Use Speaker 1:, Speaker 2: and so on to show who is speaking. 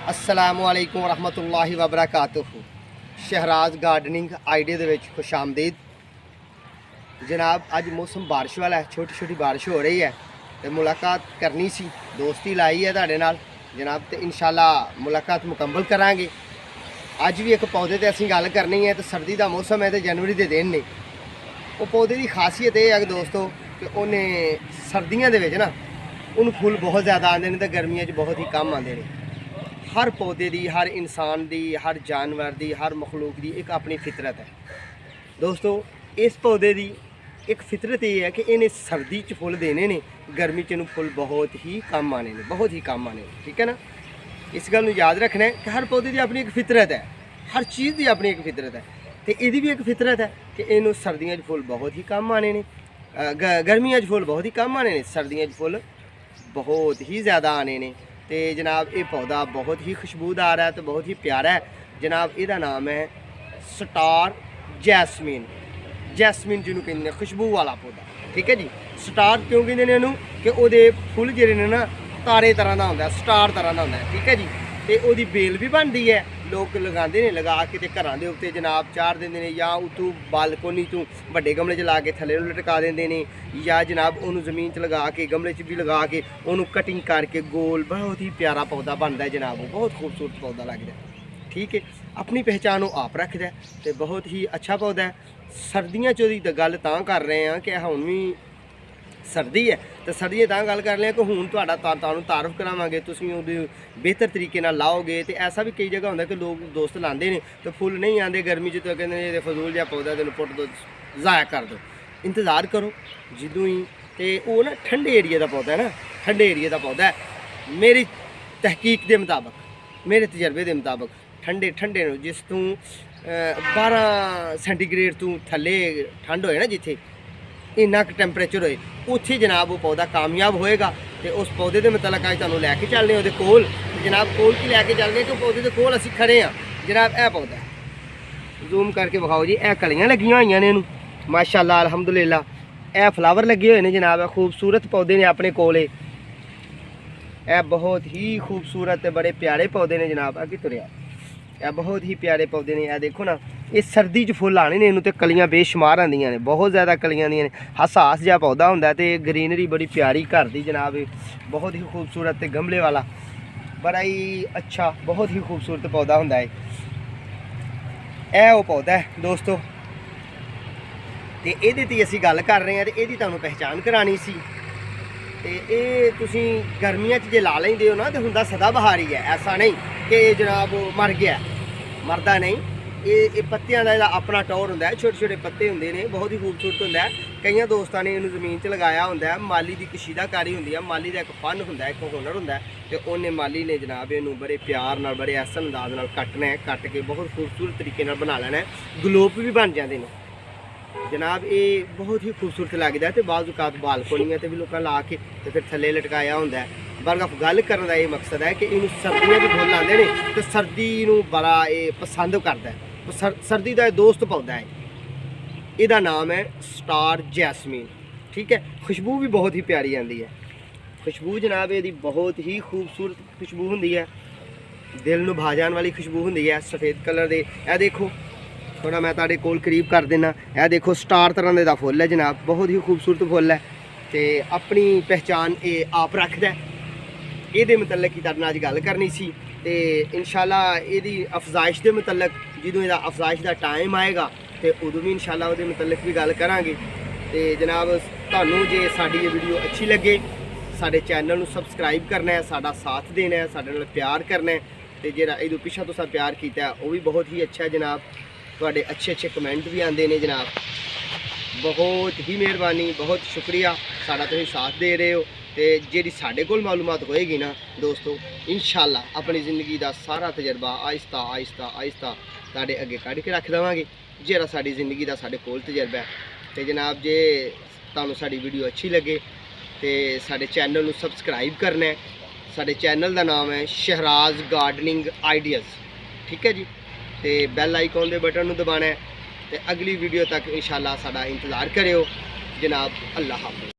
Speaker 1: अस्सलामुअलैकुम वरहमतुल्लाहि वबरकातुहू। Shahraj gardening idea दे विच खुश आमदीद। जनाब अज मौसम बारिश वाला है, छोटी छोटी बारिश हो रही है तो मुलाकात करनी सी, दोस्ती लाई है तुहाडे नाल जनाब, तो इंशाल्लाह मुलाकात मुकम्मल करांगे। अज भी एक पौधे ते असीं गल करनी है। तो सर्दी का मौसम है तो जनवरी के दिन ने, वो पौधे की खासियत यह है दोस्तों कि उन्हें सर्दियों के विच ना उन फुल बहुत ज़्यादा आते हैं तो गर्मियों बहुत ही कम आते हैं। हर पौधे की, हर इंसान की, हर जानवर की, हर मखलूक की एक अपनी फितरत है दोस्तों। इस पौधे की एक फितरत ये है कि इन्हें सर्दी च फुल देने ने, गर्मी च फुल बहुत ही कम आने ने, बहुत ही कम आने, ठीक है ना। इस गल याद रखना है कि हर पौधे की अपनी एक फितरत है, हर चीज़ की अपनी एक फितरत है। तो यदी भी एक फितरत है कि इनू सर्दियों फुल बहुत ही कम आने ने, गर्मियों फुल बहुत ही कम आने ने, सर्दियों फुल बहुत ही ज़्यादा आने ने। तो जनाब ये पौधा बहुत ही खुशबूदार है, तो बहुत ही प्यारा है जनाब। इसका नाम है स्टार जैस्मीन। जैस्मीन जिन्हों कहते हैं खुशबू वाला पौधा, ठीक है जी। स्टार क्यों कहते हैं इनू कि वो फुल जोड़े ने ना तारे तरह का होंगे, स्टार तरह का होंगे, ठीक है जी। तो वो बेल भी बनती है, लोग लगाते हैं, लगा के घर के उत्ते जनाब चाढ़ देंगे ने, या उतों बालकोनी तो बड़े गमले च ला के थले लटका देंगे ने, या जनाब उन्होंने जमीन च लगा के गमले च भी लगा के उन्होंने कटिंग करके गोल बहुत ही प्यारा पौधा बनता है जनाब। वो बहुत खूबसूरत पौधा लगता है, ठीक है। अपनी पहचान वो आप रखता है तो बहुत ही अच्छा पौधा है। सर्दियों चोदी तो गल तां कर रहे हैं कि हुण भी सर्दी है, तो सर्दियाँ तां गल कर रहे हैं कि हुण तुहाडा तुहानूं तारफ करावांगे, तुसीं उहदी बेहतर तरीके नाल लाओगे। तो ऐसा भी कई जगह होंदा कि लोग दोस्त लांदे ने तो फुल नहीं आते गर्मी च, तो कहंदे ने फजूल जिहा पौधा तेन पुट दो, ज़ाया कर दो। इंतज़ार करो जदों ही, तो वो ना ठंडे एरिए का पौधा है ना, ठंडे एरिए का पौधा है। मेरी तहकीक के मुताबिक, मेरे तजर्बे के मुताबिक ठंडे ठंडे जिस तू 12 सेंटीग्रेड तू थले ठंड होए ना, जिथे इन्ना टैंपरेचर होए उत्थे जनाब वो पौधा कामयाब होएगा। तो उस पौधे के मतलब अज तुहानूं लैके चलने वो कोल, जनाब कोल की लैके चलने कि पौधे के कोल असीं खड़े हाँ जनाब। यह पौधा जूम करके विखाओ जी, यह कलियां लगियां होईयां ने, माशाअल्लाह अलहमदुलिल्लाह। यह फ्लावर लगे हुए हैं जनाब, खूबसूरत पौधे ने अपने कोले, यह बहुत ही खूबसूरत बड़े प्यारे पौधे ने जनाब। अगे तुरिया यह बहुत ही प्यारे पौधे ने, यह देखो ना, ये सर्दी च फुल आने ने, इनू तो कलियां बेशुमार आंदियां ने, बहुत ज़्यादा कलियां आंदियां ने। हसास जहा पौधा होंदा है, तो ग्रीनरी बड़ी प्यारी घर दी जनाब, बहुत ही खूबसूरत गमले वाला, बड़ा ही अच्छा, बहुत ही खूबसूरत पौधा होंदा है। यह वो पौधा है दोस्तों, तो ये असीं गल कर रहे हैं, तो यदी तुहानूं पहचान करानी सी। तो ये तुसीं गर्मियां च जे ला लेंदे हो ना तो हुंदा सदाबहारी है, ऐसा नहीं कि जनाब मर गया, मरदा नहीं। ये पत्तियां का अपना टौर होंदा है, छोटे छोटे पत्ते होंदे ने, बहुत ही खूबसूरत होंदा है। कई दोस्तों ने इन्हूं जमीन च लगाया होंदा है। माली की कशीदाकारी होंदी है, माली का एक फन होंदा है, एक हुनर होंदा है, तो उन्हें माली ने जनाब इनू बड़े प्यार नाल, बड़े ऐसा अंदाज नाल कट्टना है, कट के बहुत खूबसूरत तरीके नाल बना लेना है। ग्लोब भी बन जाते हैं जनाब, ये बहुत ही खूबसूरत लगता है। तो बाज़ औकात बालकोनियां ते भी लोगों ला के तो फिर थले लटकाया होंदा है। बरगफ गल करने का ये मकसद है कि इनू सर्दियों के फुल आते हैं तो सर्दी बड़ा ये पसंद करता है, सर्दी का दोस्त पौधा है। इसका नाम है स्टार जैस्मीन, ठीक है। खुशबू भी बहुत ही प्यारी आती है, खुशबू जनाब ये बहुत ही खूबसूरत खुशबू होंदी है, दिल नूं भा जाने वाली खुशबू होंदी है। सफ़ेद कलर दे यह देखो, थोड़ा मैं तुहाडे कोल करीब कर देना, यह देखो स्टार तरह का फुल है जनाब, बहुत ही खूबसूरत फुल है। तो अपनी पहचान ये आप रखता है। ये मतलब कि तुहाडे नाल अज गल करनी सी, तो इंशाल्लाह ये अफजाइश के मतलब जो यदा अफजाइश का टाइम आएगा तो उदों भी इंशाल्लाह वो मतलब भी गल करांगे। तो जनाब तुहानूं जे साडी ये वीडियो अच्छी लगे, साडे चैनल नूं सबसक्राइब करना है, साडा साथ देना है, साडे नाल प्यार करना है। तो जिहड़ा इदों पिछा तुसां प्यार कीता वो भी बहुत ही अच्छा है जनाब। तुहाडे अच्छे अच्छे कमेंट भी आते हैं जनाब, बहुत ही मेहरबानी, बहुत शुक्रिया साडा तुसीं साथ दे रहे हो। तो जी साढ़े कोल मालूमात होएगी ना दोस्तों, इंशाल्लाह अपनी ज़िंदगी का सारा तजर्बा आहिस्ता आहिस्ता आहिस्ता तुहाडे अगे कढ़ के रख देवांगे, जेड़ा साडी ज़िंदगी का साढ़े कोल तजर्बा है। तो जनाब जे तुहानूं साडी वीडियो अच्छी लगे तो साडे चैनल नूं सबसक्राइब करना है। साडे चैनल का नाम है शहराज गार्डनिंग आइडियाज़, ठीक है जी। तो बैल आइकॉन के बटन नूं दबाना है। तो अगली वीडियो तक इंशाल्लाह साडा इंतज़ार करियो जनाब। अल्लाह हाफ़िज़।